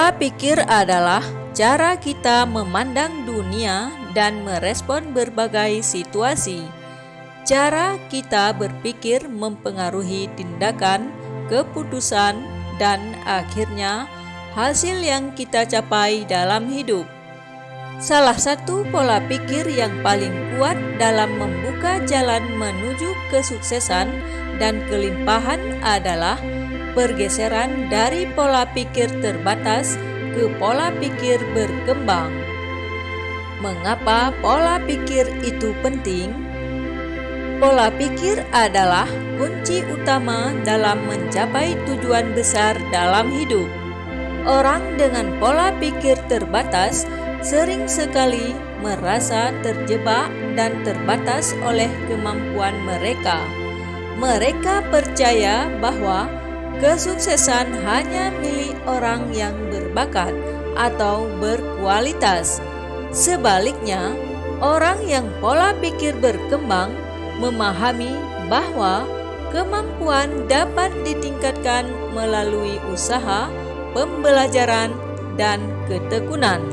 Pola pikir adalah cara kita memandang dunia dan merespon berbagai situasi. Cara kita berpikir mempengaruhi tindakan, keputusan, dan akhirnya hasil yang kita capai dalam hidup. Salah satu pola pikir yang paling kuat dalam membuka jalan menuju kesuksesan dan kelimpahan adalah pergeseran dari pola pikir terbatas ke pola pikir berkembang. Mengapa pola pikir itu penting? Pola pikir adalah kunci utama dalam mencapai tujuan besar dalam hidup. Orang dengan pola pikir terbatas sering sekali merasa terjebak dan terbatas oleh kemampuan mereka. Mereka percaya bahwa kesuksesan hanya milik orang yang berbakat atau berkualitas. Sebaliknya, orang yang pola pikir berkembang memahami bahwa kemampuan dapat ditingkatkan melalui usaha, pembelajaran, dan ketekunan.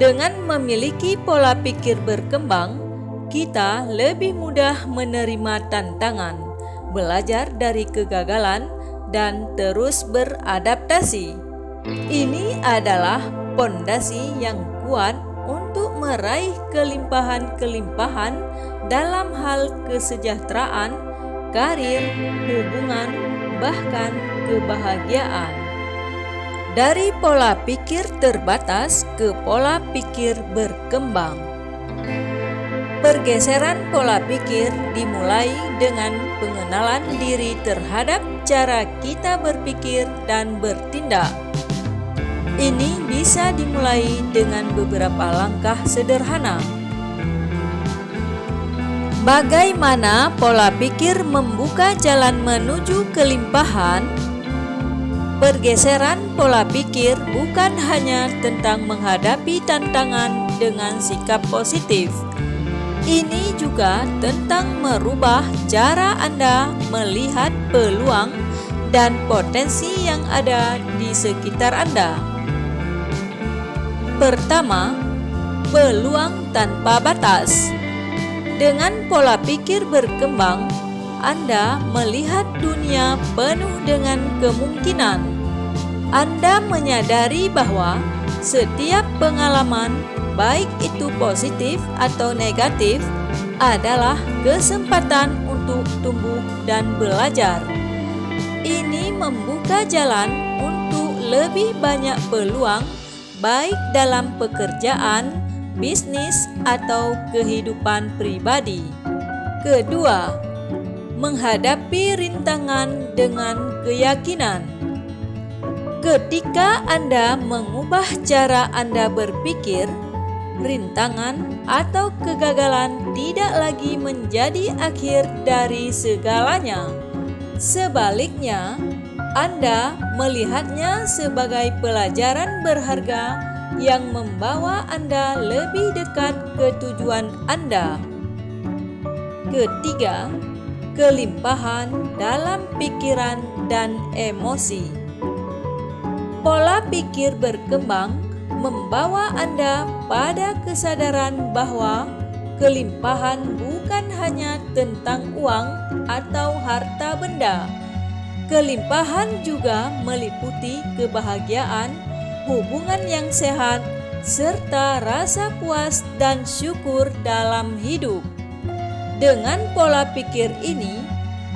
Dengan memiliki pola pikir berkembang, kita lebih mudah menerima tantangan, belajar dari kegagalan, dan terus beradaptasi. Ini adalah pondasi yang kuat untuk meraih kelimpahan-kelimpahan dalam hal kesejahteraan, karir, hubungan, bahkan kebahagiaan. Dari pola pikir terbatas ke pola pikir berkembang. Pergeseran pola pikir dimulai dengan pengenalan diri terhadap cara kita berpikir dan bertindak. Ini bisa dimulai dengan beberapa langkah sederhana. Bagaimana pola pikir membuka jalan menuju kelimpahan? Pergeseran pola pikir bukan hanya tentang menghadapi tantangan dengan sikap positif. Ini juga tentang merubah cara Anda melihat peluang dan potensi yang ada di sekitar Anda. Pertama, peluang tanpa batas. Dengan pola pikir berkembang, Anda melihat dunia penuh dengan kemungkinan. Anda menyadari bahwa setiap pengalaman, baik itu positif atau negatif, adalah kesempatan untuk tumbuh dan belajar. Ini membuka jalan untuk lebih banyak peluang, baik dalam pekerjaan, bisnis, atau kehidupan pribadi. Kedua, menghadapi rintangan dengan keyakinan. Ketika Anda mengubah cara Anda berpikir, rintangan atau kegagalan tidak lagi menjadi akhir dari segalanya. Sebaliknya, Anda melihatnya sebagai pelajaran berharga yang membawa Anda lebih dekat ke tujuan Anda. Ketiga, kelimpahan dalam pikiran dan emosi. Pola pikir berkembang membawa Anda pada kesadaran bahwa kelimpahan bukan hanya tentang uang atau harta benda. Kelimpahan juga meliputi kebahagiaan, hubungan yang sehat, serta rasa puas dan syukur dalam hidup. Dengan pola pikir ini,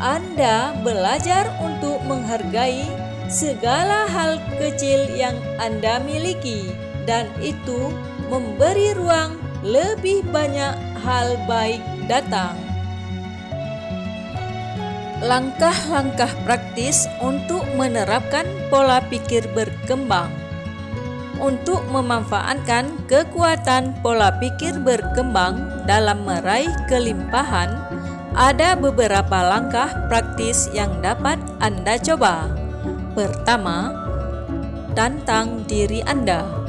Anda belajar untuk menghargai segala hal kecil yang Anda miliki, dan itu memberi ruang lebih banyak hal baik datang. Langkah-langkah praktis untuk menerapkan pola pikir berkembang. Untuk memanfaatkan kekuatan pola pikir berkembang dalam meraih kelimpahan, ada beberapa langkah praktis yang dapat Anda coba. Pertama, tantang diri Anda.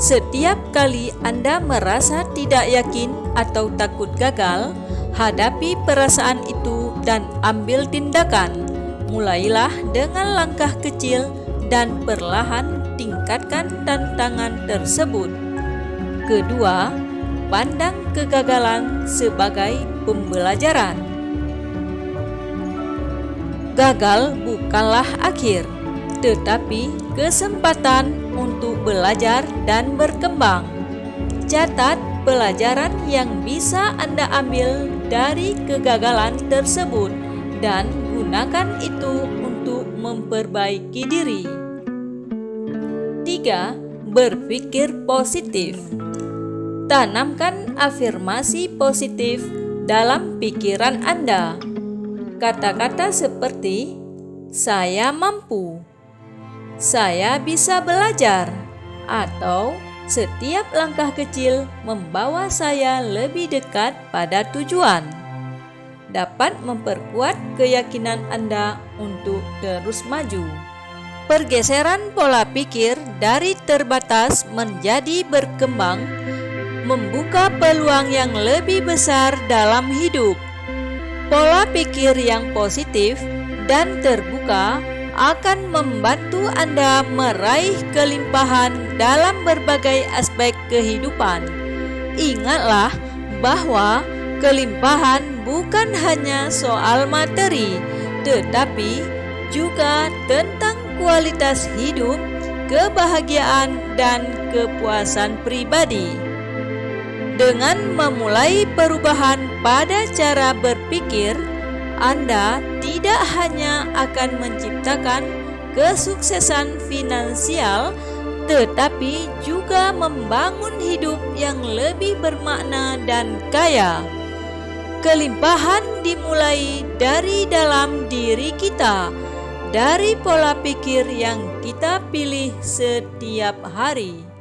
Setiap kali Anda merasa tidak yakin atau takut gagal, hadapi perasaan itu dan ambil tindakan. Mulailah dengan langkah kecil dan perlahan tingkatkan tantangan tersebut. Kedua, pandang kegagalan sebagai pembelajaran. Gagal bukanlah akhir, tetapi kesempatan untuk belajar dan berkembang. Catat pelajaran yang bisa Anda ambil dari kegagalan tersebut dan gunakan itu untuk memperbaiki diri. 3. Berpikir positif. Tanamkan afirmasi positif dalam pikiran Anda. Kata-kata seperti "saya mampu", "saya bisa belajar", atau "setiap langkah kecil membawa saya lebih dekat pada tujuan" dapat memperkuat keyakinan Anda untuk terus maju. Pergeseran pola pikir dari terbatas menjadi berkembang membuka peluang yang lebih besar dalam hidup. Pola pikir yang positif dan terbuka akan membantu Anda meraih kelimpahan dalam berbagai aspek kehidupan. Ingatlah bahwa kelimpahan bukan hanya soal materi, tetapi juga tentang kualitas hidup, kebahagiaan, dan kepuasan pribadi. Dengan memulai perubahan pada cara berpikir, Anda tidak hanya akan menciptakan kesuksesan finansial, tetapi juga membangun hidup yang lebih bermakna dan kaya. Kelimpahan dimulai dari dalam diri kita, dari pola pikir yang kita pilih setiap hari.